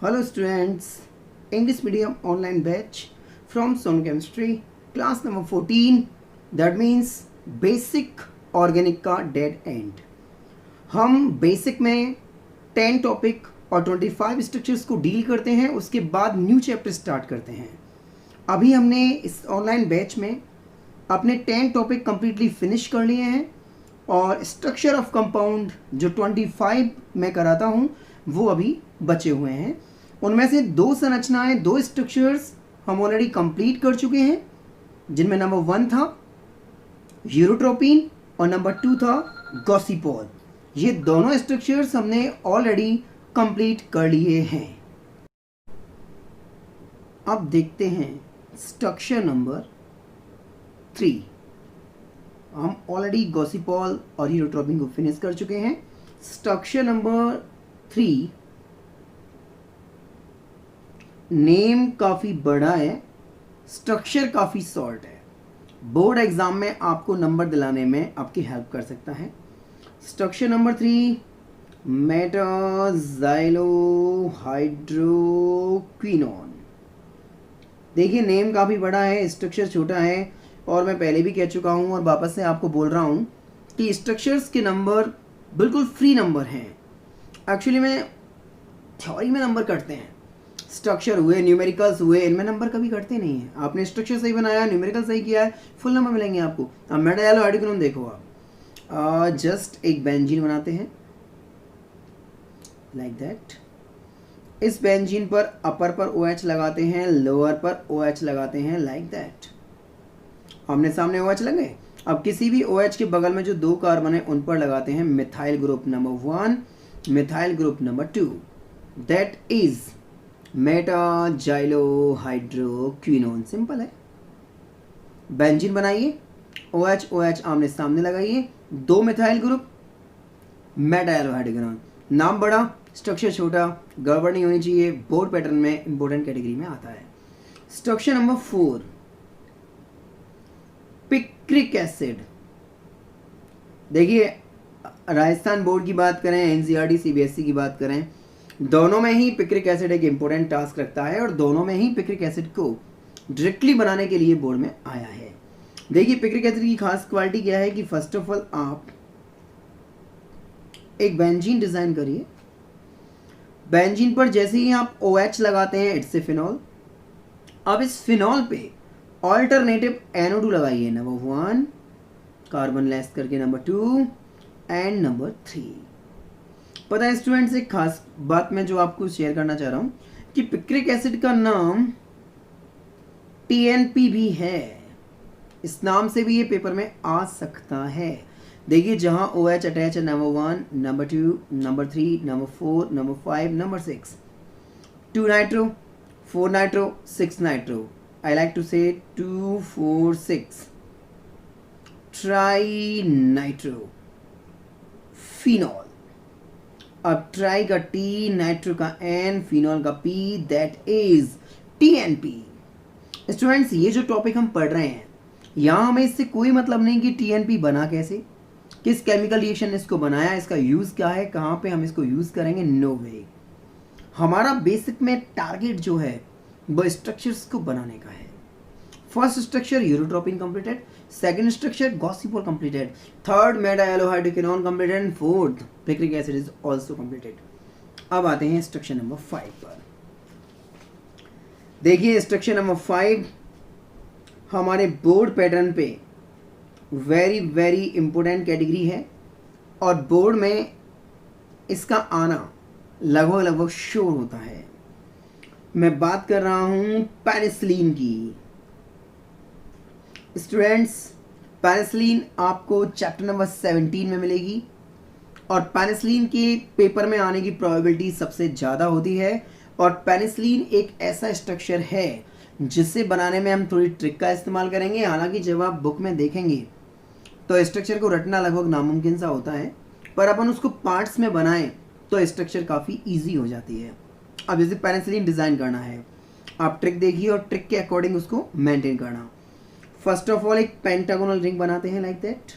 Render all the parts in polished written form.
Hello students, English medium online batch from Sonu Chemistry, class number 14, that means basic organic का dead end. हम basic में 10 topic और 25 structures को deal करते हैं, उसके बाद न्यू चैप्टर स्टार्ट करते हैं. अभी हमने इस ऑनलाइन बैच में अपने 10 टॉपिक कम्प्लीटली फिनिश कर लिए हैं और स्ट्रक्चर ऑफ कंपाउंड जो 25 में कराता हूँ वो अभी बचे हुए हैं. उनमें से दो संरचनाएं, दो स्ट्रक्चर्स हम ऑलरेडी कंप्लीट कर चुके हैं, जिनमें नंबर 1 था यूरोट्रोपिन और नंबर 2 था गॉसिपॉल. ये दोनों स्ट्रक्चर्स हमने ऑलरेडी कंप्लीट कर लिए हैं. अब देखते हैं स्ट्रक्चर नंबर 3. हम ऑलरेडी गॉसिपॉल और यूरोट्रोपिन को फिनिश कर चुके हैं. स्ट्रक्चर नंबर 3 नेम काफ़ी बड़ा है, स्ट्रक्चर काफ़ी शॉर्ट है. बोर्ड एग्जाम में आपको नंबर दिलाने में आपकी हेल्प कर सकता है. Structure number 3 मेटाजाइलोहाइड्रोक्विनोन. देखिए नेम काफ़ी बड़ा है, स्ट्रक्चर छोटा है, और मैं पहले भी कह चुका हूँ और वापस से आपको बोल रहा हूँ कि स्ट्रक्चर्स के नंबर बिल्कुल फ्री नंबर हैं. एक्चुअली में थ्योरी में नंबर कटते हैं, स्ट्रक्चर हुए, न्यूमेरिकल्स हुए, इनमें नंबर कभी कटते नहीं हैं. आपने स्ट्रक्चर सही बनाया, न्यूमेरिकल सही किया है, फुल नंबर मिलेंगे आपको. अब मेटाजाइलोहाइड्रोक्विनोन देखो, आप जस्ट एक बेंजीन बनाते हैं लाइक दैट. इस बेंजीन पर अपर पर OH लगाते हैं, लोअर पर OH लगाते हैं लाइक दैट. आमने सामने OH लगे. अब किसी भी OH के बगल में जो दो कार्बन है उन पर लगाते हैं methyl group number 1, methyl group number 2. That is metaxylohydroquinone. Simple है. बेंजीन बनाइए, OH OH आमने सामने लगाइए, दो मिथाइल ग्रुप, मेटाजाइलोहाइड्रोक्विनोन. नाम बड़ा, स्ट्रक्चर छोटा, गड़बड़ नहीं होनी चाहिए. बोर्ड पैटर्न में इंपॉर्टेंट कैटेगरी में आता है. Structure number 4 picric acid. देखिए राजस्थान बोर्ड की बात करें, NCERT CBSE की बात करें, दोनों में ही पिक्रिक एसिड एक इंपॉर्टेंट टास्क रखता है और दोनों में ही पिक्रिक एसिड को डायरेक्टली बनाने के लिए बोर्ड में आया है. देखिए पिक्रिक एसिड की खास क्वालिटी क्या है कि फर्स्ट ऑफ ऑल आप एक बेंजीन डिजाइन करिए. बेंजीन पर जैसे ही आप OH लगाते हैं इट्स ए फिनॉल. अब इस फिनॉल पे ऑल्टरनेटिव NO2 लगाइए, नंबर 1 कार्बन लेस करके, नंबर 2 एंड नंबर 3. पता है स्टूडेंट्स, एक खास बात मैं जो आपको शेयर करना चाह रहा हूं कि पिक्रिक एसिड का नाम TNP भी है. इस नाम से भी ये पेपर में आ सकता है. देखिए जहां OH अटैच है, number 1, number 2, number 3, number 4, number 5, number 6. 2 nitro, 4 nitro, 6 nitro. I like to say 2, 4, 6. Try phenol. अब ट्राई का T, नाइट्रो का N, फिनॉल का P, that is TNP. Students ये जो टॉपिक हम पढ़ रहे हैं यहाँ हमें इससे कोई मतलब नहीं कि TNP बना कैसे, किस केमिकल रिएक्शन ने इसको बनाया, इसका यूज क्या है, कहाँ पे हम इसको यूज करेंगे. नो वे. हमारा बेसिक में टारगेट जो है वो स्ट्रक्चर्स को बनाने का है. First structure urotropine completed, second structure gossypol completed, third metaxylohydroquinone completed and fourth picric acid is also completed. अब आते हैं स्ट्रक्चर नंबर 5 पर. देखिए स्ट्रक्चर नंबर 5 हमारे बोर्ड पैटर्न पे वेरी वेरी इंपॉर्टेंट कैटेगरी है और बोर्ड में इसका आना लगभग लगभग श्योर होता है. मैं बात कर रहा हूं पेनिसिलिन की. स्टूडेंट्स पेनिसिलिन आपको चैप्टर नंबर 17 में मिलेगी और पेनिसिलिन के पेपर में आने की प्रोबेबिलिटी सबसे ज़्यादा होती है. और पेनिसिलिन एक ऐसा स्ट्रक्चर है जिसे बनाने में हम थोड़ी ट्रिक का इस्तेमाल करेंगे. हालांकि जब आप बुक में देखेंगे तो स्ट्रक्चर को रटना लगभग नामुमकिन सा होता है, पर अपन उसको पार्ट्स में बनाएं तो स्ट्रक्चर काफ़ी ईजी हो जाती है. अब जैसे पेनिसिलिन डिज़ाइन करना है, आप ट्रिक देखिए और ट्रिक के अकॉर्डिंग उसको मेंटेन करना. फर्स्ट ऑफ ऑल एक पेंटागोनल रिंग बनाते हैं लाइक दैट.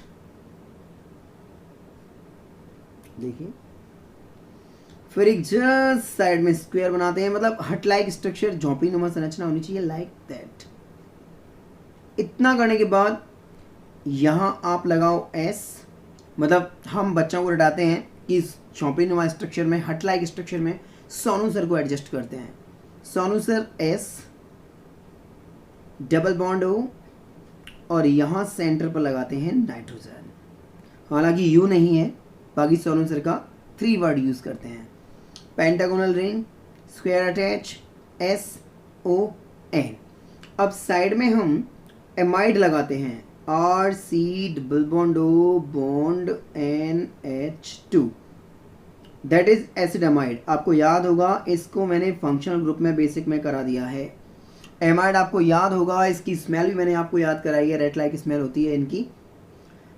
देखिए फिर एक जस्ट साइड में स्क्वायर बनाते हैं, मतलब हट लाइक स्ट्रक्चर, झोंपड़ी नुमा संरचना होनी चाहिए लाइक दैट। इतना करने के बाद यहाँ आप लगाओ एस, मतलब हम बच्चों को रटाते हैं कि इस झोंपड़ी नुमा स्ट्रक्चर में, हट लाइक स्ट्रक्चर में सोनू सर को एडजस्ट करते हैं। Sonu sir S, double bond O, और यहाँ सेंटर पर लगाते हैं नाइट्रोजन। हालांकि यू नहीं है, बाकी सोनू सर का 3 वर्ड यूज करते हैं। Pentagonal ring, square attach, S O N. अब साइड में हम एमाइड लगाते हैं, R C double bond O bond N H 2, that is acid amide. आपको याद होगा, इसको मैंने फंक्शनल ग्रुप में बेसिक में करा दिया है। एमाइड आपको याद होगा, इसकी स्मेल भी मैंने आपको याद कराई है, रेड लाइक स्मेल होती है इनकी।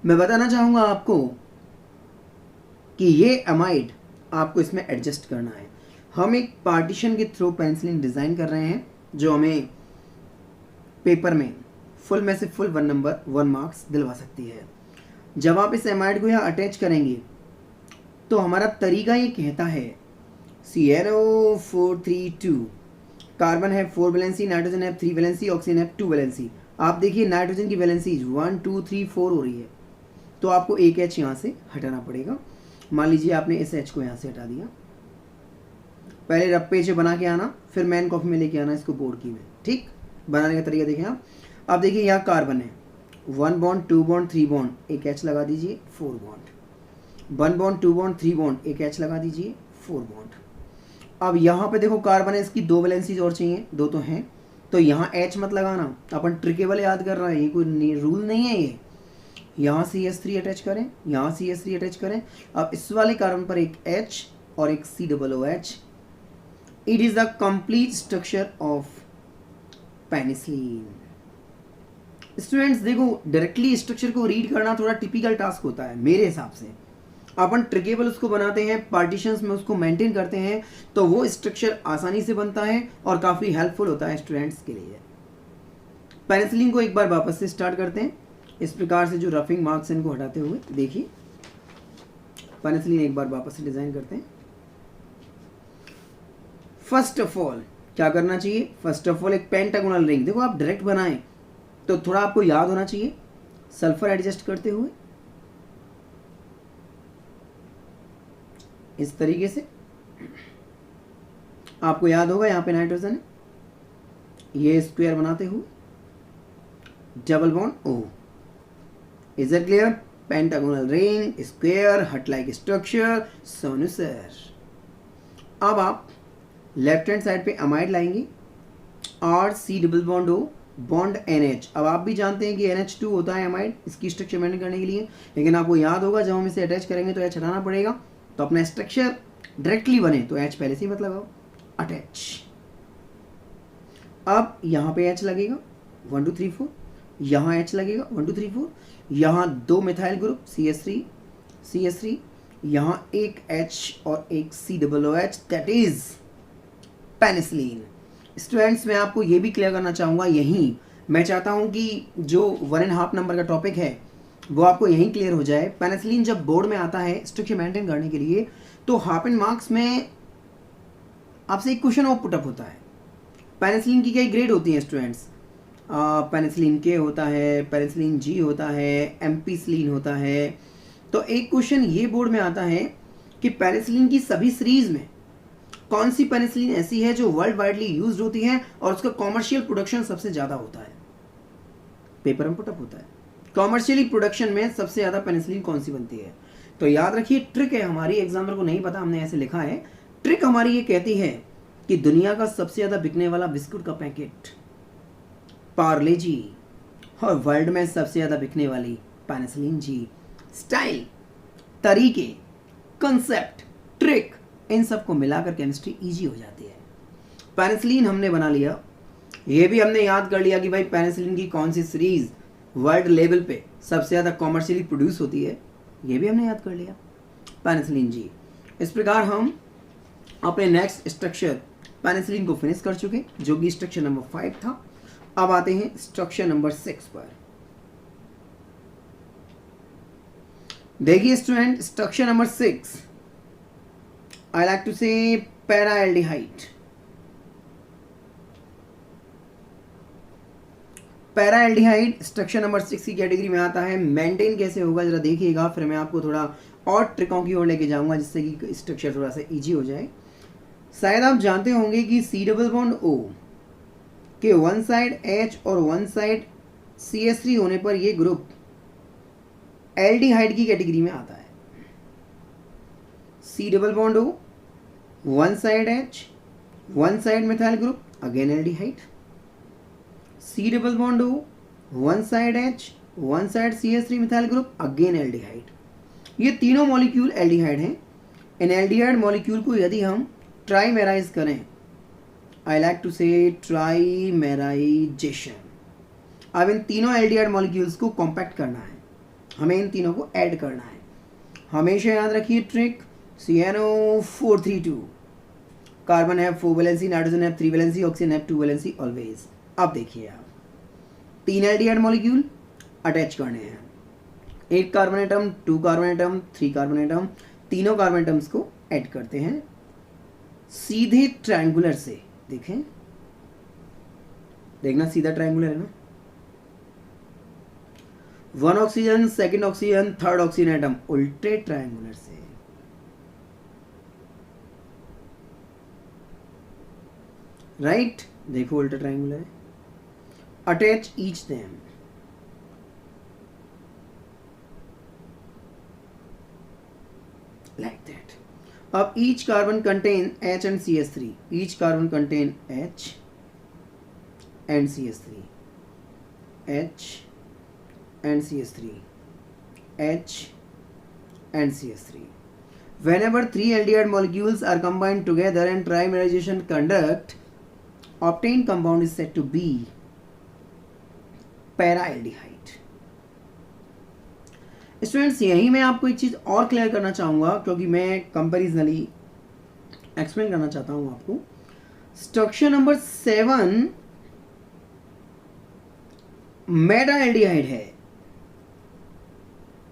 मैं बताना चाहूँगा आपको कि ये एमाइड आपको इसमें एडजस्ट करना है। हम एक पार्टीशन के थ्रू पेंसिलिन डिज़ाइन कर रहे हैं जो हमें पेपर में फुल में से फुल 1 नंबर 1 मार्क्स दिलवा सकती है। जब आप इस एमाइड को यहाँ अटैच करेंगे तो हमारा तरीका ये कहता है CnO432, कार्बन है 4 वैलेंसी, नाइट्रोजन है 3 वैलेंसी, ऑक्सीजन है 2 वैलेंसी। आप देखिए नाइट्रोजन की वैलेंसी 1 2 3 4 हो रही है, तो आपको एक H यहाँ से हटाना पड़ेगा। मान लीजिए आपने इस H को यहाँ से हटा दिया, पहले रफ पेज बना के आना, फिर मैन कॉपी में लेके आना इसको बोर्ड की में। ठीक, बनाने का तरीका देखें आप। अब देखिए यहाँ कार्बन है, 1 बॉन्ड 2 बॉन्ड 3 बॉन्ड, एक H लगा दीजिए, 4 बॉन्ड, 1 बॉन्ड 2 बॉन्ड 3 बॉन्ड, एक H लगा दीजिए, 4 बॉन्ड। अब यहाँ पे देखो कार्बन है, इसकी 2 वैलेंसीज और चाहिए, 2 तो हैं, तो यहाँ H मत लगाना, अपन ट्रिकेबल याद कर रहे हैं, ये कोई रूल नहीं है ये। यहाँ CH3 अटैच करें, यहाँ CH3 अटैच करें। अब इस वाले कार्बन पर एक H और एक COOH। It is the complete structure of penicillin. Students देखो, डायरेक्टली स्ट्रक्चर को रीड करना थोड़ा टिपिकल टास्क होता है मेरे हिसाब से। अपन ट्रिकेबल उसको बनाते हैं, पार्टीशंस में उसको मेंटेन करते हैं, तो वो स्ट्रक्चर आसानी से बनता है और काफ़ी हेल्पफुल होता है स्टूडेंट्स के लिए। पेनिसिलिन को एक बार वापस से स्टार्ट करते हैं, इस प्रकार से जो रफिंग मार्क्स इनको हटाते हुए। देखिए पेनिसिलिन एक बार वापस से डिज़ाइन करते हैं। फर्स्ट ऑफ ऑल क्या करना चाहिए, फर्स्ट ऑफ ऑल एक पेंटागोनल रिंग, देखो आप डायरेक्ट बनाएं तो थोड़ा आपको याद होना चाहिए, सल्फर एडजस्ट करते हुए इस तरीके से। आपको याद होगा यहाँ पे नाइट्रोजन है, ये स्क्वायर बनाते हुए double bond O. Is it clear? Pentagonal ring, square, hut like structure, Sonu sir. अब आप लेफ्ट हैंड साइड पे अमाइड लाएंगे, R C double bond O bond NH। अब आप भी जानते हैं कि NH2 होता है अमाइड, इसकी स्ट्रक्चर मेंटेन करने के लिए, लेकिन आपको याद होगा जब हम इसे अटैच करेंगे तो H हटाना पड़ेगा, तो अपना स्ट्रक्चर डायरेक्टली बने तो H पहले से ही मत लगाओ, अटैच। अब यहाँ पे H लगेगा 1 2 3 4, यहाँ H लगेगा 1 2 3 4, यहाँ 2 मिथाइल ग्रुप CH3, यहाँ एक H और एक COOH, that is penicillin. Students मैं आपको ये भी क्लियर करना चाहूँगा, यहीं मैं चाहता हूँ कि जो 1.5 नंबर का टॉपिक है वो आपको यहीं क्लियर हो जाए। पेनिसिलिन जब बोर्ड में आता है स्ट्रक्चर मेंटेन करने के लिए, तो हाफ एंड मार्क्स में आपसे एक क्वेश्चन और पुटअप होता है। पेनिसिलिन की कई ग्रेड होती हैं स्टूडेंट्स, पेनिसिलिन के होता है, पेनिसिलिन जी होता है, एम्पिसिलिन होता है। तो एक क्वेश्चन ये बोर्ड में आता है कि पेनिसिलिन की सभी सीरीज में कौन सी पेनिसिलिन ऐसी है जो वर्ल्ड वाइडली यूज्ड होती है और उसका कॉमर्शियल प्रोडक्शन सबसे ज़्यादा होता है। पेपर में पुटअप होता है, कॉमर्शियली प्रोडक्शन में सबसे ज़्यादा पेनिसिलिन कौन सी बनती है। तो याद रखिए, ट्रिक है हमारी, एग्जामिनर को नहीं पता, हमने ऐसे लिखा है। ट्रिक हमारी ये कहती है कि दुनिया का सबसे ज़्यादा बिकने वाला बिस्कुट का पैकेट पार्ले जी, और वर्ल्ड में सबसे ज़्यादा बिकने वाली पेनिसिलिन जी। स्टाइल, तरीके, कंसेप्ट, ट्रिक, इन सबको मिलाकर केमिस्ट्री इजी हो जाती है। पेनिसिलिन हमने बना लिया, ये भी हमने याद कर लिया कि भाई पेनिसिलिन की कौन सी सीरीज वर्ल्ड लेवल पे सबसे ज़्यादा कॉमर्शियली प्रोड्यूस होती है, ये भी हमने याद कर लिया, पेनिसिलिन जी। इस प्रकार हम अपने नेक्स्ट स्ट्रक्चर पेनिसिलिन को फिनिश कर चुके, जो कि स्ट्रक्चर नंबर 5 था। अब आते हैं स्ट्रक्चर नंबर 6 पर। देखिए student, structure number 6 I like to say para-aldehyde. Paraldehyde structure number 6 की कैटेगरी में आता है. मेंटेन कैसे होगा जरा देखिएगा, फिर मैं आपको थोड़ा और ट्रिकों की ओर लेके जाऊंगा जिससे कि स्ट्रक्चर थोड़ा सा इजी हो जाए. शायद आप जानते होंगे कि C डबल बॉन्ड O के वन साइड H और वन साइड CH3 होने पर ये ग्रुप एल्डिहाइड की कैटेगरी में आता है. C double bond O, one side H, one side methyl group, again aldehyde. C double bond O, one side H, one side CH3 methyl group, again aldehyde. ये तीनों molecule aldehyde हैं. इन aldehyde molecule को यदि हम ट्राइमेराइज करें, I like to से ट्राइमेराइजेशन. अब इन तीनों एल्डिहाइड मॉलिक्यूल्स को कॉम्पैक्ट करना है, हमें इन तीनों को ऐड करना है. हमेशा याद रखिए ट्रिक, CnO432, कार्बन है 4 वैलेंसी, नाइट्रोजन है 3 वैलेंसी, ऑक्सीजन है 2 वैलेंसी ऑलवेज. अब देखिए आप 3 एल्डिहाइड मॉलिक्यूल अटैच करने हैं. 1 carbon atom, 2 carbon atom, 3 carbon atom, तीनों कार्बन एटम्स को ऐड करते हैं सीधे ट्रायंगुलर से. देखें, देखना सीधा ट्रायंगुलर है ना. 1 oxygen, 2nd oxygen, 3rd oxygen atom उल्टे ट्रायंगुलर से. राइट, देखो उल्टा ट्रायंगुलर है. Attach each them. like that. अब each carbon contain H and CH3. Each carbon contain H and CH3. H and CH3. H and CH3. Whenever 3 aldehyde molecules are combined together and trimerization conduct, obtained compound is said to be para-aldehyde. Students, यही मैं आपको एक चीज़ और clear करना चाहूँगा क्योंकि मैं कंपेरिजनली explain करना चाहता हूँ आपको. स्ट्रक्चर नंबर 7 मेटा एल्डिहाइड है.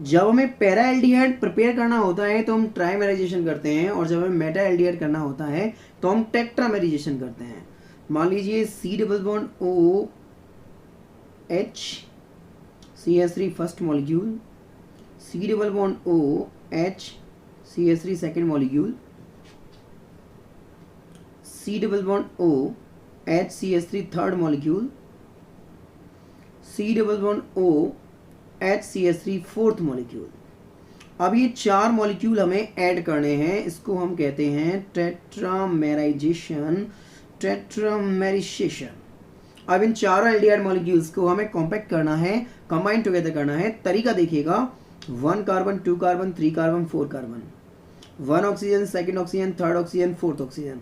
जब हमें पैरा एल्डिहाइड प्रिपेयर करना होता है तो हम ट्राइमेराइजेशन करते हैं, और जब हमें मेटा एल्डिहाइड करना होता है तो हम टेट्रामेराइजेशन करते हैं. मान लीजिए C double bond O H CH3 first molecule, C double bond O H CH3 second molecule, C double bond O H CH3 third molecule, C double bond O H CH3 fourth molecule. अब ये 4 molecule हमें add करने हैं. इसको हम कहते हैं टेट्रामेराइजेशन, टेट्रामेराइजेशन. अब इन चारों एल्डिहाइड मॉलिक्यूल्स को हमें कॉम्पैक्ट करना है, कंबाइन टुगेदर करना है. तरीका देखिएगा, 1 carbon, 2 carbon, 3 carbon, 4 carbon, 1 oxygen, 2nd oxygen, 3rd oxygen, 4th oxygen,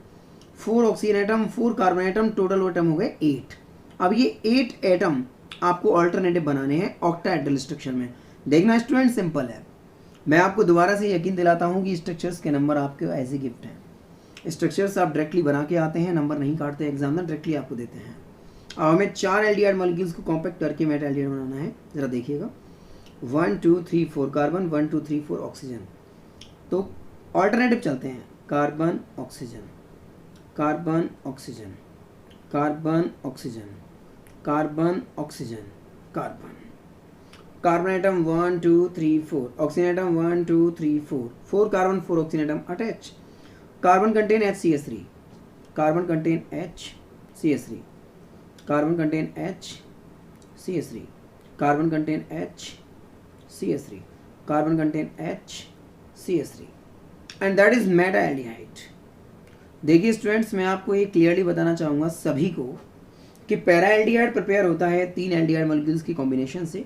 4 oxygen atom, 4 carbon atom, total atom हो गए 8. अब ये 8 एटम आपको ऑल्टरनेटिव बनाने हैं ऑक्टाहेड्रल स्ट्रक्चर में. देखना स्टूडेंट, सिंपल है. मैं आपको दोबारा से यकीन दिलाता हूँ कि स्ट्रक्चर्स के नंबर आपके एज ए गिफ्ट हैं. स्ट्रक्चर्स आप डायरेक्टली बना के आते हैं, नंबर नहीं काटते एग्जामिनर, डायरेक्टली आपको देते हैं. अब हमें 4 एल्डिहाइड मॉलिक्यूल्स को कॉम्पैक्ट करके मेटा एल्डिहाइड बनाना है. जरा देखिएगा, 1 2 3 4 कार्बन, 1 2 3 4 ऑक्सीजन. तो ऑल्टरनेटिव चलते हैं, carbon oxygen, carbon oxygen, carbon oxygen, carbon oxygen, carbon. Carbon atom 1 2 3 4, oxygen atom 1 2 3 4, 4 carbon 4 oxygen atom attach. Carbon contain HCH3, carbon contain HCH3, carbon contain HCH3, carbon contain HCH3, carbon contain HCH3, and that is Meta aldehyde. देखिए students, मैं आपको ये clearly बताना चाहूँगा सभी को कि para aldehyde prepare होता है 3 एल्डिहाइड मॉलिक्यूल्स की कॉम्बिनेशन से,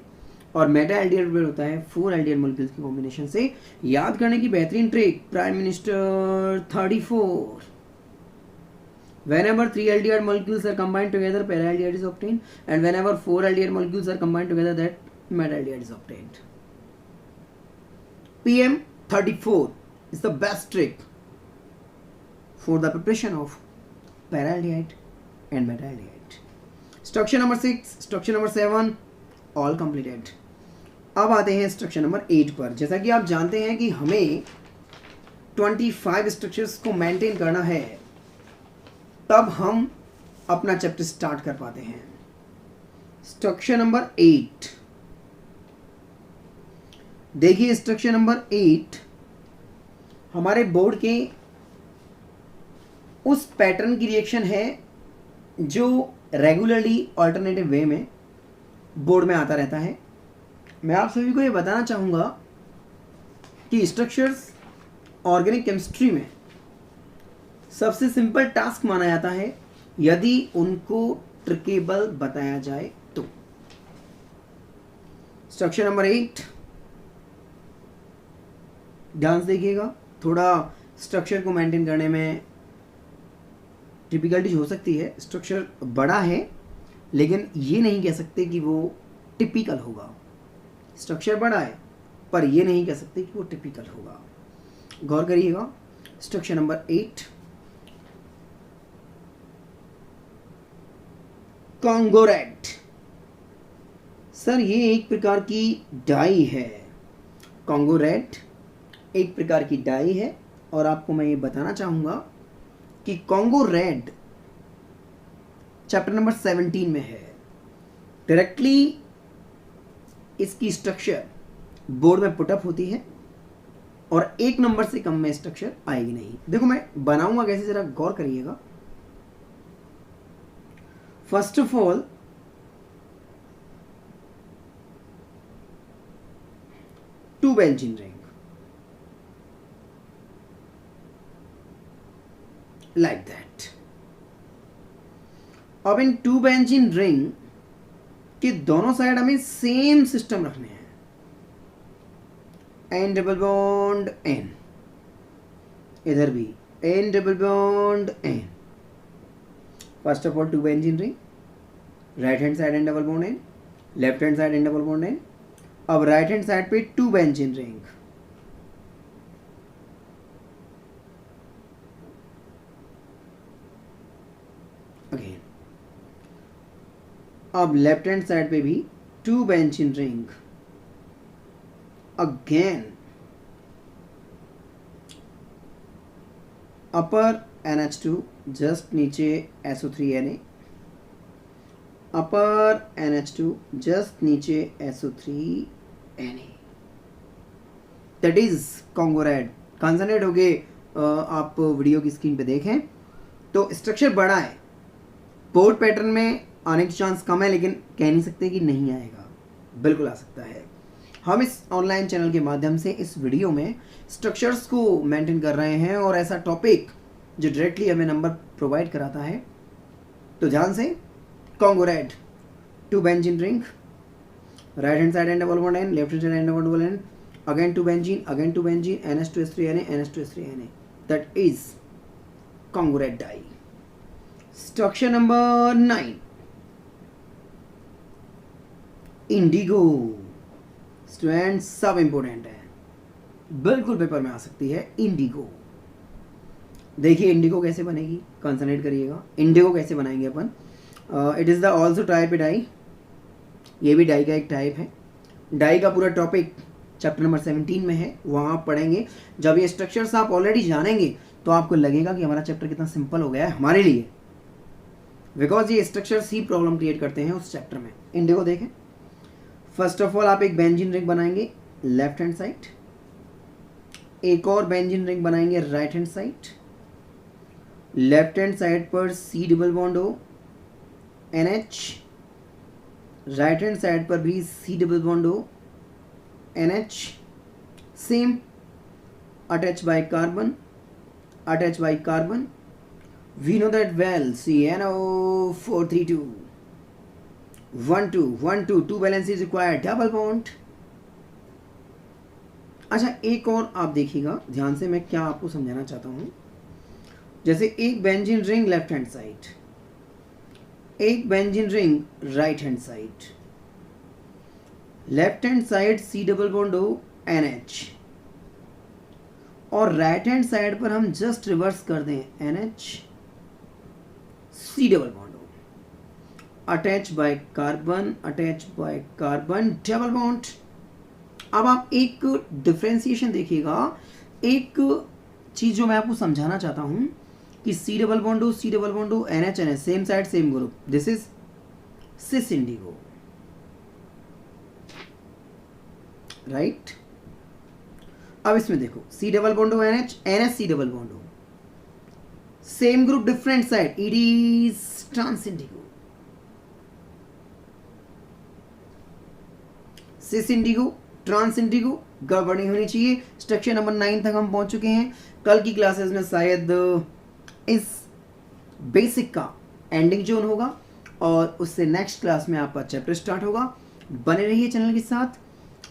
और मेटा एल्डिहाइड प्रिपेयर होता है 4 एल्डिहाइड मॉलिक्यूल्स की कॉम्बिनेशन से. याद करने की बेहतरीन trick, prime minister 34. Whenever 3 aldehyde molecules are combined together, para-aldehyde is obtained, and whenever 4 aldehyde molecules are combined together, that meta-aldehyde is obtained. PM 34 is the best trick for the preparation of para-aldehyde and meta-aldehyde. Structure number 6, structure number 7, all completed. अब आते हैं structure number 8 पर. जैसा कि आप जानते हैं कि हमें 25 स्ट्रक्चर्स को मेंटेन करना है, तब हम अपना चैप्टर स्टार्ट कर पाते हैं। स्ट्रक्चर नंबर 8 देखिए, स्ट्रक्चर नंबर 8 हमारे बोर्ड के उस पैटर्न की रिएक्शन है जो रेगुलरली ऑल्टरनेटिव वे में बोर्ड में आता रहता है। मैं आप सभी को ये बताना चाहूँगा कि स्ट्रक्चर्स ऑर्गेनिक केमिस्ट्री में सबसे सिंपल टास्क माना जाता है यदि उनको ट्रिकेबल बताया जाए तो। स्ट्रक्चर नंबर 8 ध्यान से देखिएगा, थोड़ा स्ट्रक्चर को मेंटेन करने में डिफिकल्टीज हो सकती है। स्ट्रक्चर बड़ा है लेकिन ये नहीं कह सकते कि वो टिपिकल होगा। स्ट्रक्चर बड़ा है पर ये नहीं कह सकते कि वो टिपिकल होगा। गौर करिएगा, स्ट्रक्चर नंबर 8 कॉन्गोरेट। सर ये एक प्रकार की डाई है। कॉन्गोरेट एक प्रकार की डाई है और आपको मैं ये बताना चाहूँगा कि कॉन्गोरेट चैप्टर नंबर 17 में है। डायरेक्टली इसकी स्ट्रक्चर बोर्ड में पुटअप होती है और 1 नंबर से कम में स्ट्रक्चर आएगी नहीं। देखो मैं बनाऊंगा कैसे, जरा गौर करिएगा। First of all two benzene ring like that. अब इन टू बेंजीन रिंग के दोनों साइड हमें सेम सिस्टम रखने हैं। एन डबल बॉन्ड एन, इधर भी N double bond N. First of all two benzene ring, right hand side N double bond N, left hand side N double bond N. अब right hand side पे two benzene ring, again. अब left hand side पे भी two benzene ring, again. Upper NH2 just नीचे SO3Na, अपर NH2 just नीचे SO3Na। That is कॉन्गोरेट। Concentrate हो गए, आप वीडियो की स्क्रीन पे देखें तो स्ट्रक्चर बड़ा है, बोर्ड पैटर्न में आने की चांस कम है, लेकिन कह नहीं सकते कि नहीं आएगा, बिल्कुल आ सकता है। हम इस ऑनलाइन चैनल के माध्यम से इस वीडियो में स्ट्रक्चर्स को मेंटेन कर रहे हैं और ऐसा टॉपिक जो डायरेक्टली हमें नंबर प्रोवाइड कराता है। तो ध्यान से, Congo red two benzene ring, right hand side N double bond N, left hand side N double bond N, again two benzene NH2S3Na, NH2S3Na। That is Congo red dye. Structure number 9 indigo. Students सब important है, बिल्कुल paper में आ सकती है Indigo. देखिए Indigo कैसे बनेगी, concentrate करिएगा। इंडिगो कैसे बनाएंगे अपन? It is the also type a dye, ये भी डाई का एक टाइप है। डाई का पूरा टॉपिक चैप्टर नंबर 17 में है, वहाँ आप पढ़ेंगे। जब ये स्ट्रक्चर्स आप ऑलरेडी जानेंगे तो आपको लगेगा कि हमारा चैप्टर कितना सिंपल हो गया है हमारे लिए, बिकॉज ये स्ट्रक्चर्स ही प्रॉब्लम क्रिएट करते हैं उस चैप्टर में। इंडिगो देखें, फर्स्ट ऑफ ऑल आप एक बेंजीन रिंग बनाएंगे लेफ्ट हैंड साइड, एक और बेंजीन रिंग बनाएंगे right hand side. Left hand side पर C double bond O NH, right hand side पर भी C double bond O NH, same attach by carbon, attach by carbon. We know that well, CNO432 1 2 1 2 2 valence is required, double bond. अच्छा एक और आप देखिएगा ध्यान से, मैं क्या आपको समझाना चाहता हूँ। जैसे एक benzene ring left hand side, एक benzene ring right hand side. Left hand side C double bond O NH, और राइट हैंड साइड पर हम जस्ट रिवर्स कर दें NH C double bond O, attach by carbon, attach by carbon, double bond. अब आप एक differentiation देखिएगा, एक चीज़ जो मैं आपको समझाना चाहता हूँ कि C double bond O NH NH same side same group, this is cis indigo, right. अब इसमें देखो C double bond O NH NH C double bond O same group different side, it is trans indigo, cis indigo trans indigo, गड़बड़ नहीं होनी चाहिए। Structure number 9 तक हम पहुंच चुके हैं। कल की क्लासेस में शायद इस बेसिक का एंडिंग जोन होगा और उससे नेक्स्ट क्लास में आपका चैप्टर स्टार्ट होगा। बने रहिए चैनल के साथ।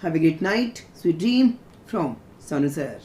Have a great night, sweet dream from Sonu sir.